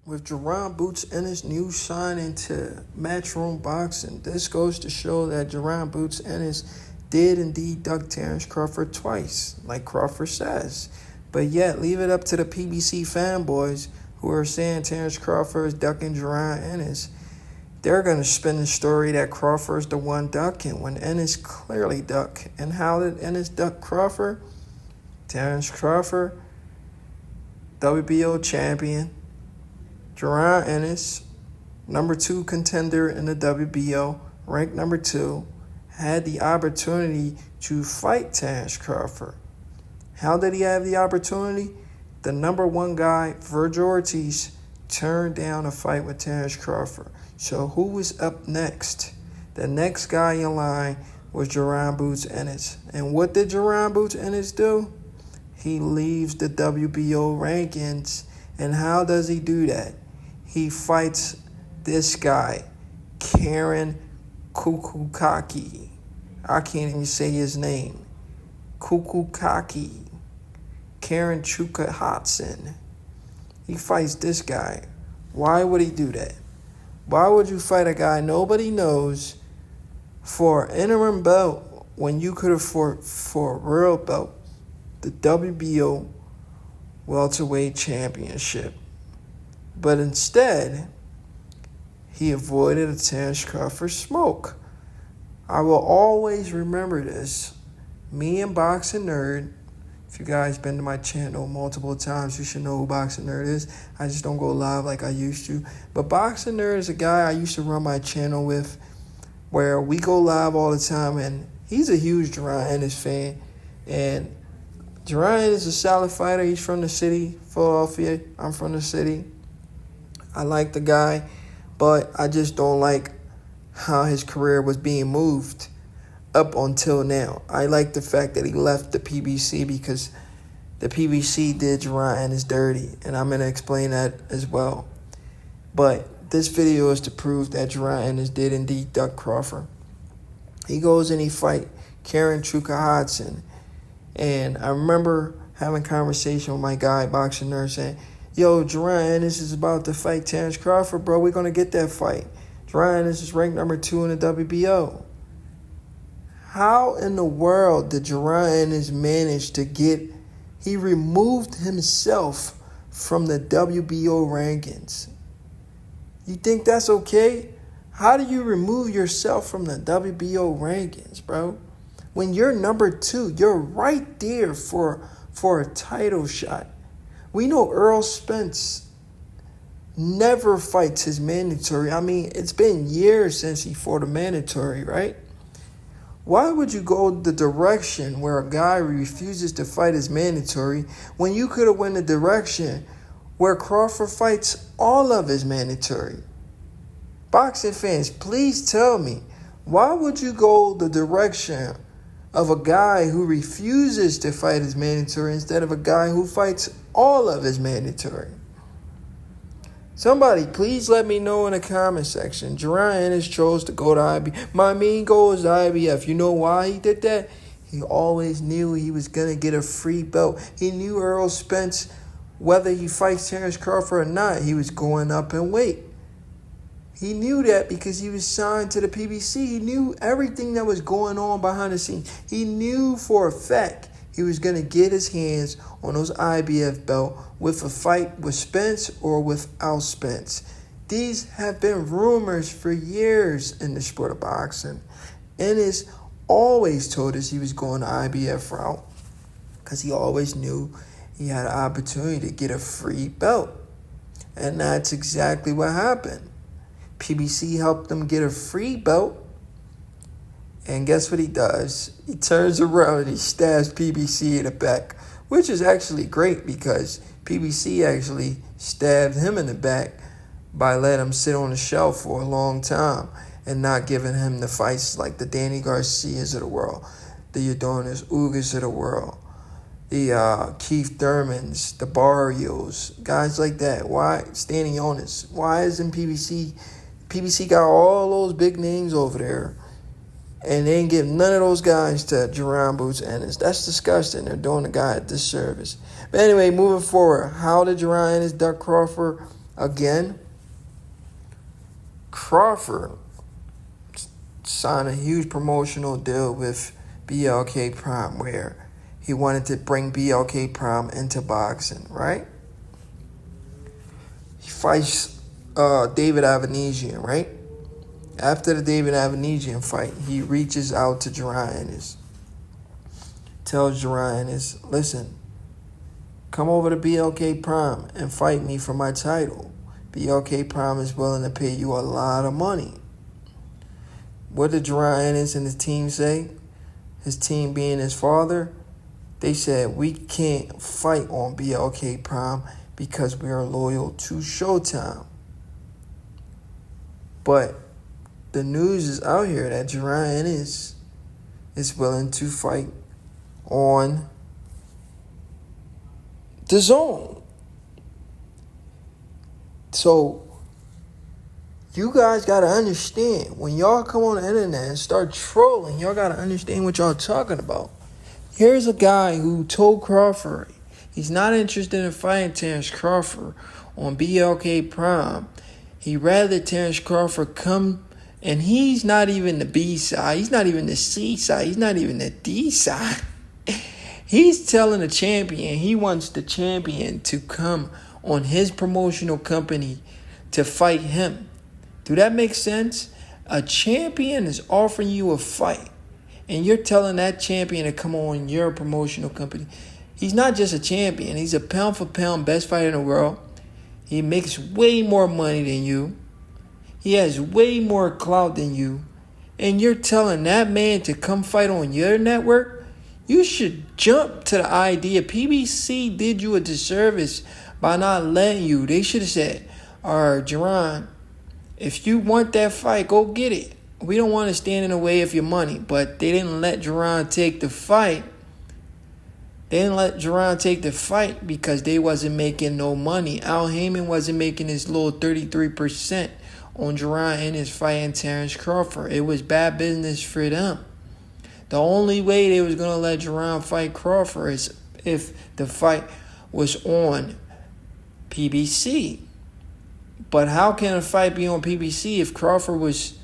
with Jaron Boots Ennis' new signing to Matchroom Boxing. This goes to show that Jaron Boots Ennis did indeed duck Terence Crawford twice, like Crawford says. But yet, leave it up to the PBC fanboys who are saying Terence Crawford is ducking Jaron Ennis. They're going to spin the story that Crawford's the one ducking when Ennis clearly ducked. And how did Ennis duck Crawford? Terence Crawford, WBO champion. Jaron Ennis, number 2 contender in the WBO, ranked number 2, had the opportunity to fight Terence Crawford. How did he have the opportunity? The number 1 guy, Virgil Ortiz, turned down a fight with Terence Crawford. So who was up next? The next guy in line was Jaron Boots Ennis. And what did Jaron Boots Ennis do? He leaves the WBO rankings. And how does he do that? He fights this guy, Karen Kukukaki. I can't even say his name. Kukukaki. Karen Chuka Hodson. He fights this guy. Why would he do that? Why would you fight a guy nobody knows for an interim belt when you could have fought for a real belt, the WBO welterweight championship? But instead, he avoided a Terence Crawford smoke. I will always remember this. Me and Boxing Nerd, if you guys been to my channel multiple times, you should know who Boxing Nerd is. I just don't go live like I used to. But Boxing Nerd is a guy I used to run my channel with where we go live all the time. And he's a huge Jaron Ennis fan. And Jaron Ennis is a solid fighter. He's from the city, Philadelphia. I'm from the city. I like the guy, but I just don't like how his career was being moved up until now. I like the fact that he left the PBC because the PBC did Jaron Ennis dirty, and I'm going to explain that as well. But this video is to prove that Jaron Ennis did indeed duck Crawford. He goes and he fight Karen Chuka Hodson, and I remember having a conversation with my guy, Boxing Nerd, saying, yo, Jaron Ennis is about to fight Terence Crawford, bro. We're going to get that fight. Jaron Ennis is ranked number 2 in the WBO. How in the world did Jaron Ennis manage to get... He removed himself from the WBO rankings. You think that's okay? How do you remove yourself from the WBO rankings, bro? When you're number 2, you're right there for a title shot. We know Errol Spence never fights his mandatory. I mean, it's been years since he fought a mandatory, right? Why would you go the direction where a guy refuses to fight his mandatory when you could have went the direction where Crawford fights all of his mandatory? Boxing fans, please tell me, why would you go the direction of a guy who refuses to fight his mandatory instead of a guy who fights all of his mandatory? Somebody, please let me know in the comment section. Jaron Ennis chose to go to IBF. My main goal is IBF. You know why he did that? He always knew he was going to get a free belt. He knew Errol Spence, whether he fights Terence Crawford or not, he was going up in weight. He knew that because he was signed to the PBC. He knew everything that was going on behind the scenes. He knew for a fact he was going to get his hands on those IBF belt with a fight with Spence or without Spence. These have been rumors for years in the sport of boxing. Ennis always told us he was going the IBF route because he always knew he had an opportunity to get a free belt. And that's exactly what happened. PBC helped him get a free belt. And guess what he does? He turns around and he stabs PBC in the back, which is actually great because PBC actually stabbed him in the back by letting him sit on the shelf for a long time and not giving him the fights like the Danny Garcias of the world, the Adonis Ugas of the world, the Keith Thurmans, the Barrios, guys like that. Why? Stanley Jonas. Why isn't PBC? PBC got all those big names over there, and they ain't give none of those guys to Jaron Boots Ennis. That's disgusting. They're doing the guy a disservice. But anyway, moving forward, how did Jaron Ennis duck Crawford? Again, Crawford signed a huge promotional deal with BLK Prime where he wanted to bring BLK Prime into boxing, right? He fights David Avanesian, right? After the David Avanesian fight, he reaches out to Jaron Ennis. Tells Jaron Ennis, listen, come over to BLK Prime and fight me for my title. BLK Prime is willing to pay you a lot of money. What did Jaron Ennis and his team say? His team being his father, they said, we can't fight on BLK Prime because we are loyal to Showtime. But the news is out here that Jaron Ennis is willing to fight on Dazn. So you guys got to understand, when y'all come on the internet and start trolling, y'all got to understand what y'all talking about. Here's a guy who told Crawford he's not interested in fighting Terence Crawford on BLK Prime. He'd rather Terence Crawford come, and he's not even the B side. He's not even the C side. He's not even the D side. He's telling the champion he wants the champion to come on his promotional company to fight him. Do that make sense? A champion is offering you a fight, and you're telling that champion to come on your promotional company. He's not just a champion. He's a pound-for-pound best fighter in the world. He makes way more money than you. He has way more clout than you. And you're telling that man to come fight on your network? You should jump to the idea. PBC did you a disservice by not letting you. They should have said, all right, Jaron, if you want that fight, go get it. We don't want to stand in the way of your money. But they didn't let Jaron take the fight. They didn't let Jaron take the fight because they wasn't making no money. Al Heyman wasn't making his little 33% on Jaron Ennis fighting Terence Crawford. It was bad business for them. The only way they was going to let Jaron fight Crawford is if the fight was on PBC. But how can a fight be on PBC if Crawford was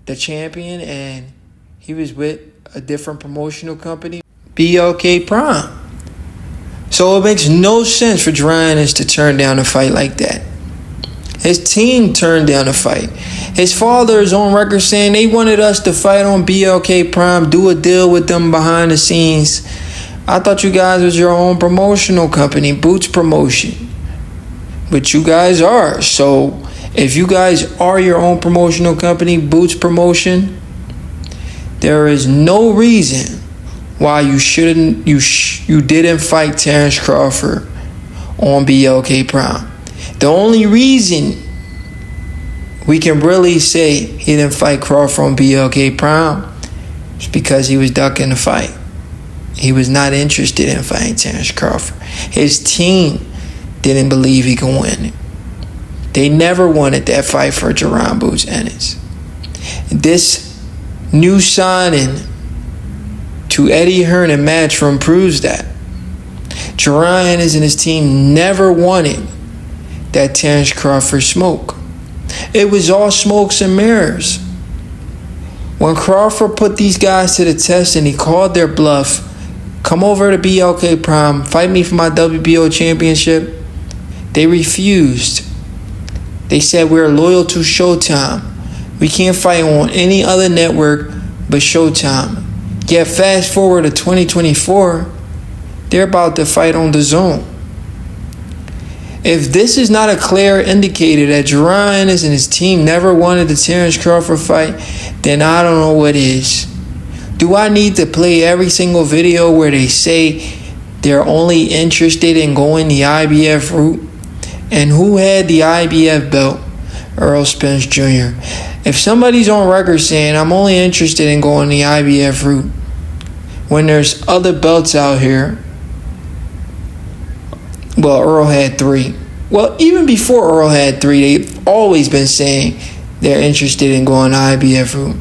the champion and he was with a different promotional company? BLK Prime. So it makes no sense for Jaron Ennis to turn down a fight like that. His team turned down a fight. His father is on record saying they wanted us to fight on BLK Prime, do a deal with them behind the scenes. I thought you guys was your own promotional company, Boots Promotion. But you guys are. So if you guys are your own promotional company, Boots Promotion, there is no reason why you didn't fight Terence Crawford on BLK Prime. The only reason we can really say he didn't fight Crawford on BLK Prime is because he was ducking the fight. He was not interested in fighting Terence Crawford. His team didn't believe he could win. They never wanted that fight for Jaron Boots Ennis. This new signing to Eddie Hearn and Matchroom proves that. Jaron Ennis and his team never wanted that Terence Crawford smoke. It was all smokes and mirrors. When Crawford put these guys to the test and he called their bluff, come over to BLK Prime, fight me for my WBO championship, they refused. They said we're loyal to Showtime. We can't fight on any other network but Showtime. Yet fast forward to 2024, they're about to fight on Dazn. If this is not a clear indicator that Jaron Ennis and his team never wanted the Terence Crawford fight, then I don't know what is. Do I need to play every single video where they say they're only interested in going the IBF route? And who had the IBF belt? Errol Spence Jr. If somebody's on record saying I'm only interested in going the IBF route when there's other belts out here, well, Earl had 3. Well, even before Earl had 3, they've always been saying they're interested in going the IBF route.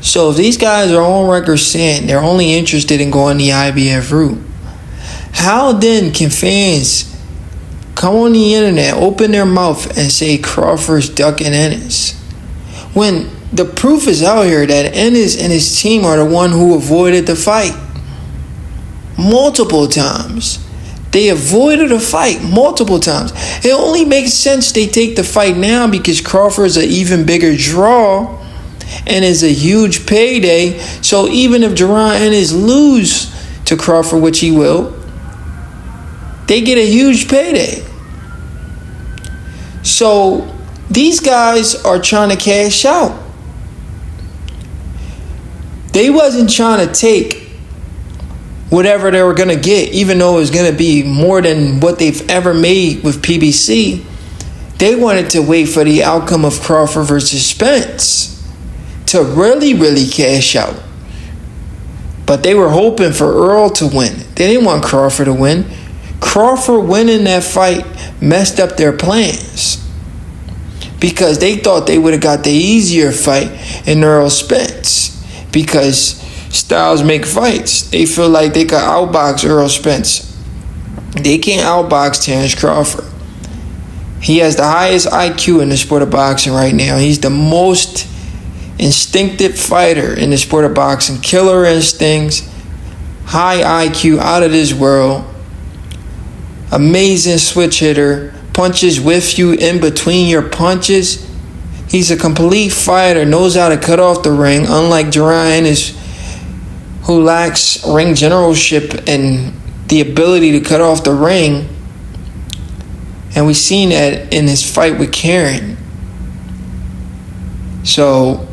So if these guys are on record saying they're only interested in going the IBF route, how then can fans come on the internet, open their mouth and say Crawford's ducking Ennis, when the proof is out here that Ennis and his team are the one who avoided the fight multiple times. They avoided a fight multiple times. It only makes sense they take the fight now because Crawford's an even bigger draw and is a huge payday. So even if Jaron Ennis lose to Crawford, which he will, they get a huge payday. So these guys are trying to cash out. They wasn't trying to take whatever they were going to get, even though it was going to be more than what they've ever made with PBC. They wanted to wait for the outcome of Crawford versus Spence to really, really cash out. But they were hoping for Earl to win. They didn't want Crawford to win. Crawford winning that fight messed up their plans because they thought they would have got the easier fight in Earl Spence because styles make fights. They feel like they could outbox Earl Spence. They can't outbox Terence Crawford. He has the highest IQ in the sport of boxing right now. He's the most instinctive fighter in the sport of boxing. Killer instincts, high IQ, out of this world. Amazing switch hitter. Punches with you in between your punches. He's a complete fighter, knows how to cut off the ring, unlike Jaron Ennis, who lacks ring generalship and the ability to cut off the ring. And we've seen that in his fight with Karen. So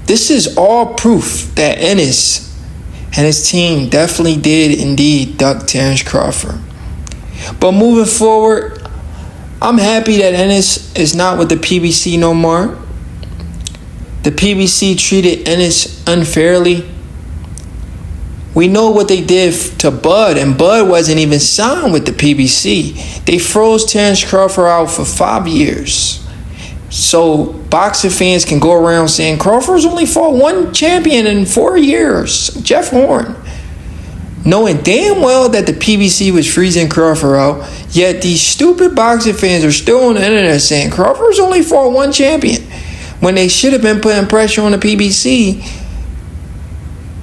this is all proof that Ennis and his team definitely did indeed duck Terence Crawford. But moving forward, I'm happy that Ennis is not with the PBC no more. The PBC treated Ennis unfairly. We know what they did to Bud, and Bud wasn't even signed with the PBC. They froze Terence Crawford out for 5 years. So boxing fans can go around saying Crawford's only fought one champion in 4 years, Jeff Horn. Knowing damn well that the PBC was freezing Crawford out, yet these stupid boxing fans are still on the internet saying Crawford's only fought one champion, when they should have been putting pressure on the PBC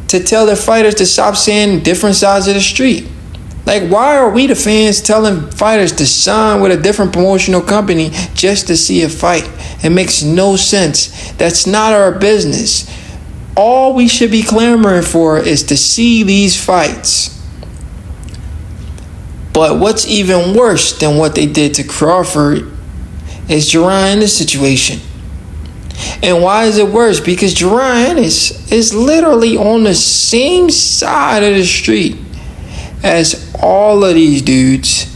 to tell their fighters to stop saying different sides of the street. Like, why are we the fans telling fighters to sign with a different promotional company just to see a fight? It makes no sense. That's not our business. All we should be clamoring for is to see these fights. But what's even worse than what they did to Crawford is Jaron Ennis' situation. And why is it worse? Because Jaron Ennis is literally on the same side of the street as all of these dudes.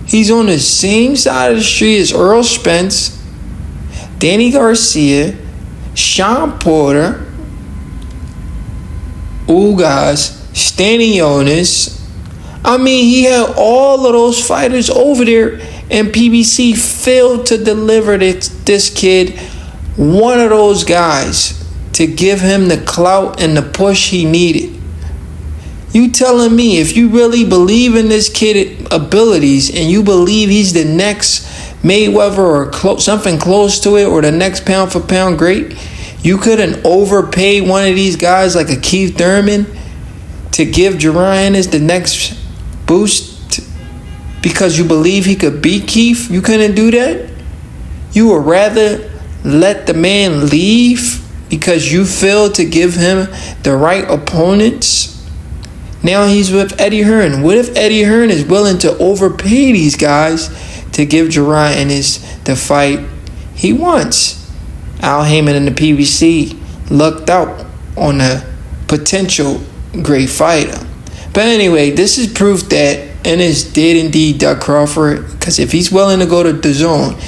He's on the same side of the street as Earl Spence, Danny Garcia, Sean Porter, Ugas, Stanionis. I mean, he had all of those fighters over there, and PBC failed to deliver this kid one of those guys to give him the clout and the push he needed. You telling me if you really believe in this kid's abilities and you believe he's the next Mayweather or something close to it, or the next pound for pound great, you couldn't overpay one of these guys like a Keith Thurman to give Jaron Ennis the next boost because you believe he could beat Keith? You couldn't do that? You would rather let the man leave because you failed to give him the right opponents? Now he's with Eddie Hearn. What if Eddie Hearn is willing to overpay these guys to give Jaron Ennis the fight he wants? Al Heyman and the PBC lucked out on a potential great fighter. But anyway, this is proof that Ennis did indeed duck Crawford, because if he's willing to go to Dazn,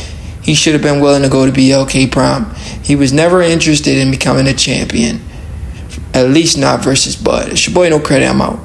he should have been willing to go to BLK Prime. He was never interested in becoming a champion, at least not versus Bud. It's your boy No Credit. I'm out.